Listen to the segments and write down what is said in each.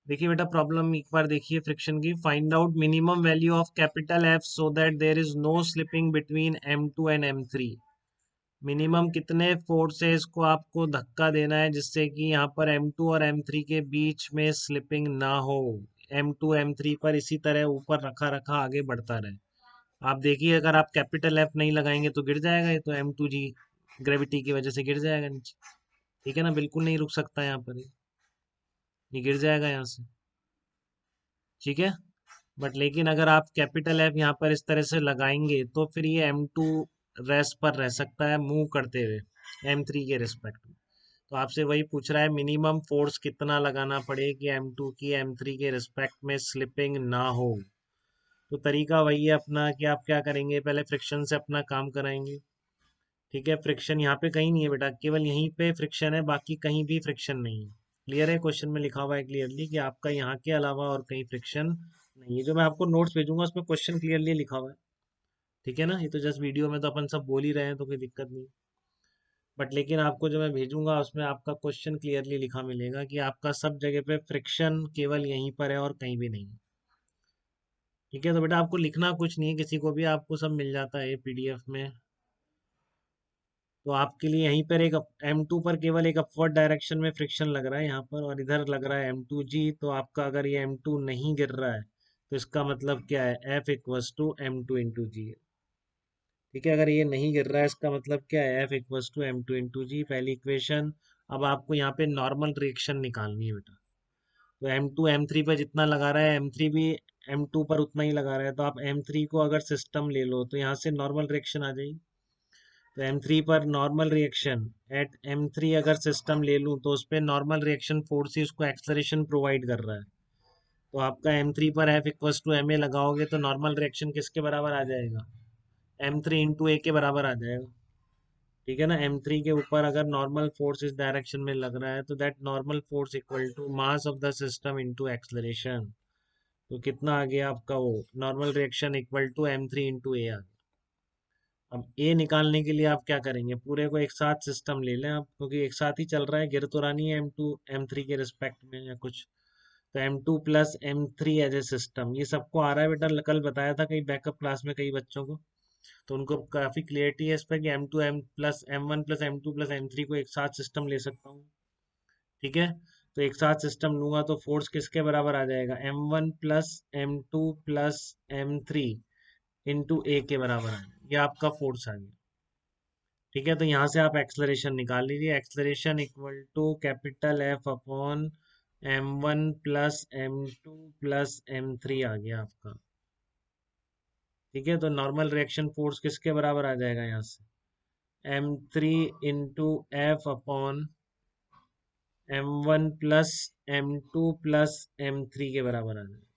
देखिए बेटा प्रॉब्लम एक बार देखिए फ्रिक्शन की। Find out minimum value of capital F so that there is no slipping between M2 and M3। Minimum कितने forces को आपको धक्का देना है जिससे कि यहाँ पर M2 और M3 के बीच में स्लिपिंग ना हो। M2 M3 पर इसी तरह ऊपर रखा रखा आगे बढ़ता रहे। आप देखिए अगर आप कैपिटल एफ नहीं लगाएंगे तो गिर जाएगा ये, तो M2G ग्रेविटी की वजह से गिर जाएगा नीचे। ठीक है ना, बिल्कुल नहीं रुक सकता यहाँ पर ये गिर जाएगा यहाँ से। ठीक है, बट लेकिन अगर आप कैपिटल एफ यहाँ पर इस तरह से लगाएंगे तो फिर ये M2 रेस्ट पर रह सकता है मूव करते हुए M3 के रिस्पेक्ट में। तो आपसे वही पूछ रहा है मिनिमम फोर्स कितना लगाना पड़े कि M2 की M3 के रिस्पेक्ट में स्लिपिंग ना हो। तो तरीका वही है अपना कि आप क्या करेंगे, पहले फ्रिक्शन से अपना काम कराएंगे। ठीक है, फ्रिक्शन यहाँ पे कहीं नहीं है बेटा, केवल यहीं पे फ्रिक्शन है, बाकी कहीं भी फ्रिक्शन नहीं है। क्लियर है, क्वेश्चन में लिखा हुआ है क्लियरली कि आपका यहाँ के अलावा और कहीं फ्रिक्शन नहीं है। जो मैं आपको नोट्स भेजूंगा उसमें क्वेश्चन क्लियरली लिखा हुआ है। ठीक है ना, ये तो जस्ट वीडियो में तो अपन सब बोल ही रहे हैं तो कोई दिक्कत नहीं। बट लेकिन आपको जो मैं भेजूंगा उसमें आपका क्वेश्चन क्लियरली लिखा मिलेगा कि आपका सब जगह पे फ्रिक्शन केवल यहीं पर है और कहीं भी नहीं है। ठीक है, तो बेटा आपको लिखना कुछ नहीं है किसी को भी, आपको सब मिल जाता है PDF में। तो आपके लिए यहीं पर एक M2 पर केवल एक अपवर्ड डायरेक्शन में फ्रिक्शन लग रहा है यहाँ पर, और इधर लग रहा है M2G। तो आपका अगर ये M2 नहीं गिर रहा है तो इसका मतलब क्या है, F equals to M2 into g. ठीक है, अगर ये नहीं गिर रहा है इसका मतलब क्या है, F equals to M2 into g, पहली इक्वेशन। अब आपको यहाँ पे नॉर्मल रिएक्शन निकालनी है बेटा। तो M2 M3 पर जितना लगा रहा है M3 भी M2 पर उतना ही लगा रहा है, तो आप M3 को अगर सिस्टम ले लो तो यहाँ से नॉर्मल रिएक्शन आ जाएगी। तो M3 पर नॉर्मल रिएक्शन एट M3 अगर सिस्टम ले लूँ तो उस पर नॉर्मल रिएक्शन फोर्स ही उसको एक्सलरेशन प्रोवाइड कर रहा है। तो आपका M3 पर F equals to m a लगाओगे तो नॉर्मल रिएक्शन किसके बराबर आ जाएगा, M3 इंटू ए के बराबर आ जाएगा। ठीक है ना, M3 के ऊपर अगर नॉर्मल फोर्स इस डायरेक्शन में लग रहा है तो that normal force equal to mass of the system into acceleration. तो कितना आ गया आपका, वो normal reaction equal to M3 into a आ गया। अब ए निकालने के लिए आप क्या करेंगे, पूरे को एक साथ सिस्टम ले लें आप, क्योंकि एक साथ ही चल रहा है, गिर तो रहा नहीं है M2 M3 के रिस्पेक्ट में या कुछ। तो M2 plus M3 as a system, ये सबको आ रहा है बेटा, कल बताया था कई बैकअप क्लास में कई बच्चों को, तो उनको काफी क्लियरिटी है इस पर कि M2 M plus M1 plus M2 plus M3 को एक साथ सिस्टम ले सकता हूँ। ठीक है, तो एक साथ सिस्टम लूंगा तो फोर्स किसके बराबर आ जाएगा, M1 plus M2 plus M3 into ए के बराबर आ जाएगा। ये आपका फोर्स आ गया। ठीक है, तो यहाँ से आप एक्सलरेशन निकाल लीजिए, acceleration equal to capital F upon M1 plus M2 plus M3 आ गया आपका। ठीक है, तो नॉर्मल रिएक्शन फोर्स किसके बराबर आ जाएगा यहाँ से, M3 into F upon M1 plus M2 plus M3 के बराबर आ जाएगा।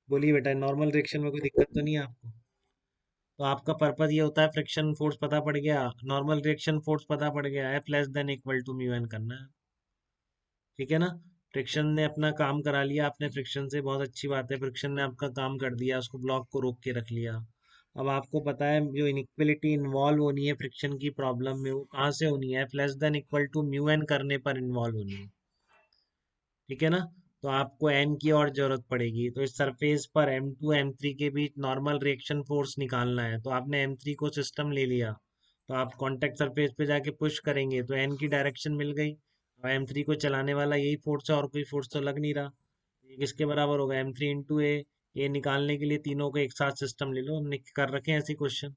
बोलिए बेटा, नॉर्मल रिएक्शन में कोई दिक्कत तो नहीं है आपको। तो आपका पर्पज ये होता है, फ्रिक्शन फोर्स पता पड़ गया, नॉर्मल रिएक्शन फोर्स पता पड़ गया, F less than equal to mu N करना है। ठीक है ना, फ्रिक्शन ने अपना काम करा लिया, आपने फ्रिक्शन से, बहुत अच्छी बात है, फ्रिक्शन ने आपका काम कर दिया, उसको ब्लॉक को रोक के रख लिया। अब आपको पता है जो इनइक्वलिटी इन्वॉल्व होनी है फ्रिक्शन की प्रॉब्लम में, वो कहाँ से होनी है, F less than equal to mu N करने पर इन्वॉल्व होनी है। ठीक है ना, तो आपको एन की और जरूरत पड़ेगी, तो इस सरफेस पर M2 M3 के बीच नॉर्मल रिएक्शन फोर्स निकालना है। तो आपने M3 को सिस्टम ले लिया, तो आप कांटेक्ट सरफेस पे जाके पुश करेंगे तो एन की डायरेक्शन मिल गई, और M3 को चलाने वाला यही फोर्स है और कोई फोर्स तो लग नहीं रहा। ये किसके बराबर होगा, M3 इंटू ए। ये निकालने के लिए तीनों को एक साथ सिस्टम ले लो, हमने कर रखे हैं ऐसे क्वेश्चन।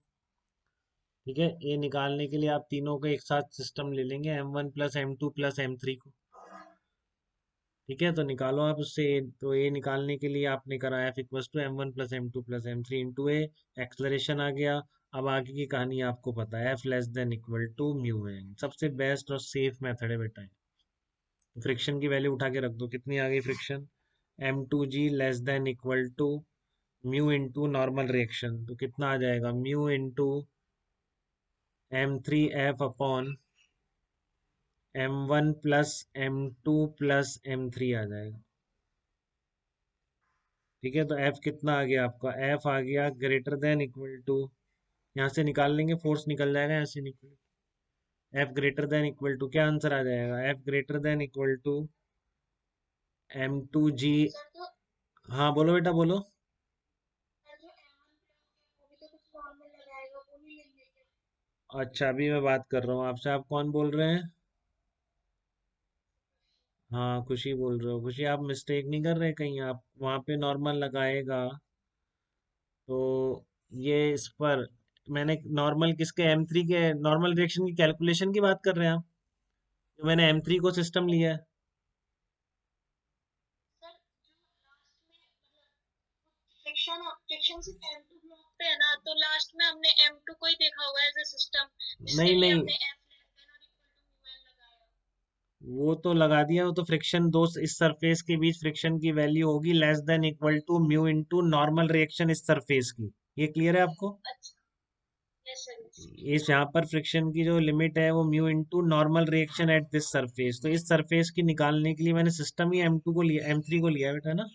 ठीक है, ये निकालने के लिए आप तीनों को एक साथ सिस्टम ले लेंगे, M1 plus M2 plus M3 को। ठीक है, तो निकालो आप उससे। तो ए निकालने के लिए आपने करा F equals to M1 plus M2 plus M3 into a, acceleration आ गया। अब आगे की कहानी आपको पता है, F less than equal to mu है, सबसे बेस्ट और सेफ मेथड है बेटा। तो फ्रिक्शन की वैल्यू उठा के रख दो, कितनी आ गई friction, M2G less than equal to mu into normal reaction, तो कितना आ जाएगा, mu into M3F upon M1 plus M2 plus M3 आ जाएगा। ठीक है, तो F कितना आ गया आपका, F आ गया ग्रेटर देन इक्वल टू, यहाँ से निकाल लेंगे फोर्स निकल जाएगा, यहाँ से निकल, F greater than equal to क्या आंसर आ जाएगा, F greater than equal to M2G। हाँ बोलो बेटा बोलो। अच्छा अभी मैं बात कर रहा हूँ आपसे, आप कौन बोल रहे हैं? हाँ खुशी बोल रहे हो। खुशी आप मिस्टेक नहीं कर रहे कहीं? आप वहाँ पे नॉर्मल लगाएगा तो ये इस पर मैंने नॉर्मल किसके M3 के नॉर्मल रिएक्शन की कैलकुलेशन की बात कर रहे हैं आप? तो मैंने M3 को सिस्टम लिया है। फ्रिक्शन फ्रिक्शन सिर्फ M2 ब्लॉक पे है ना, तो लास्ट में हमने M2 को ही देखा होगा एज ए सिस्टम, नहीं इसके लिए नहीं, हमने F लेस देन और इक्वल टू म्यू एन लगाया। वो तो लगा दिया। वो तो फ्रिक्शन दो इस सरफेस के बीच फ्रिक्शन की वैल्यू होगी less than equal to mu into normal reaction इस सरफेस की। ये क्लियर है आपको? अच्छा। Yes sir, yes. इस यहाँ पर फ्रिक्शन की जो लिमिट है वो mu into normal reaction at this surface. तो इस सरफेस की निकालने के लिए मैंने सिस्टम ही M2 को लिया, M3 को लिया बेटा ना।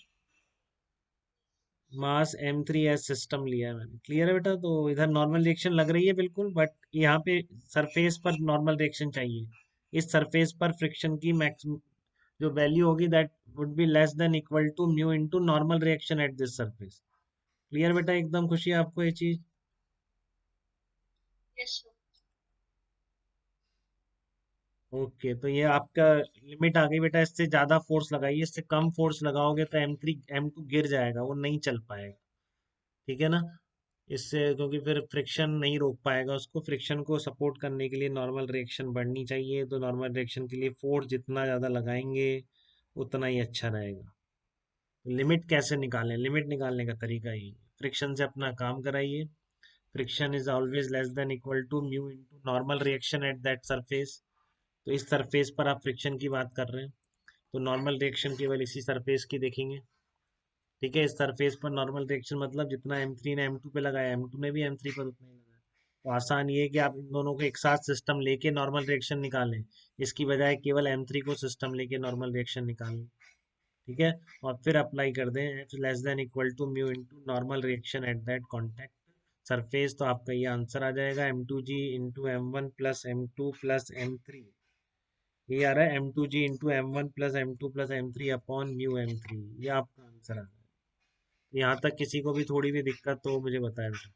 मास M3 एज सिस्टम लिया है मैंने। क्लियर है बेटा? तो इधर नॉर्मल रिएक्शन लग रही है बिल्कुल, बट यहाँ पे सरफेस पर नॉर्मल रिएक्शन चाहिए। इस सरफेस पर फ्रिक्शन की मैक्सिमम जो वैल्यू होगी that would be less than equal to mu into normal reaction at this surface. Clear बेटा? एकदम खुशी है आपको ये चीज? Yes sir. ओके तो ये आपका लिमिट आ गई बेटा। इससे ज्यादा फोर्स लगाइए, इससे कम फोर्स लगाओगे तो M3 M2 गिर जाएगा, वो नहीं चल पाएगा। ठीक है ना? इससे क्योंकि फिर फ्रिक्शन नहीं रोक पाएगा उसको। फ्रिक्शन को सपोर्ट करने के लिए नॉर्मल रिएक्शन बढ़नी चाहिए, तो नॉर्मल रिएक्शन के लिए फोर्स जितना ज़्यादा लगाएंगे उतना ही अच्छा रहेगा। लिमिट कैसे निकालें? लिमिट निकालने का तरीका ही फ्रिक्शन से अपना काम कराइए। Friction is always less than equal to mu into normal reaction at that surface. तो इस सरफेस पर आप फ्रिक्शन की बात कर रहे हैं, तो नॉर्मल रिएक्शन केवल इसी सरफेस की देखेंगे। ठीक है? इस सरफेस पर नॉर्मल रिएक्शन मतलब जितना M3 ने M2 पे लगाया M2 ने भी M3 पर उतना ही लगाया। तो आसान ये है कि आप इन दोनों को एक साथ सिस्टम लेके नॉर्मल रिएक्शन निकालें, इसकी बजाय केवल M3 को सिस्टम लेके नॉर्मल रिएक्शन निकालें। ठीक है? और फिर अप्लाई कर दें F less than equal to mu into normal reaction at that contact surface. तो आपका ये आंसर आ जाएगा M2G into M1 plus M2 plus M3। ये आ रहा है M2G into M1 plus M2 plus M3 upon mu M3। ये आपका आंसर आ रहा है। यहाँ तक किसी को भी थोड़ी भी दिक्कत तो मुझे बताएं बेटा।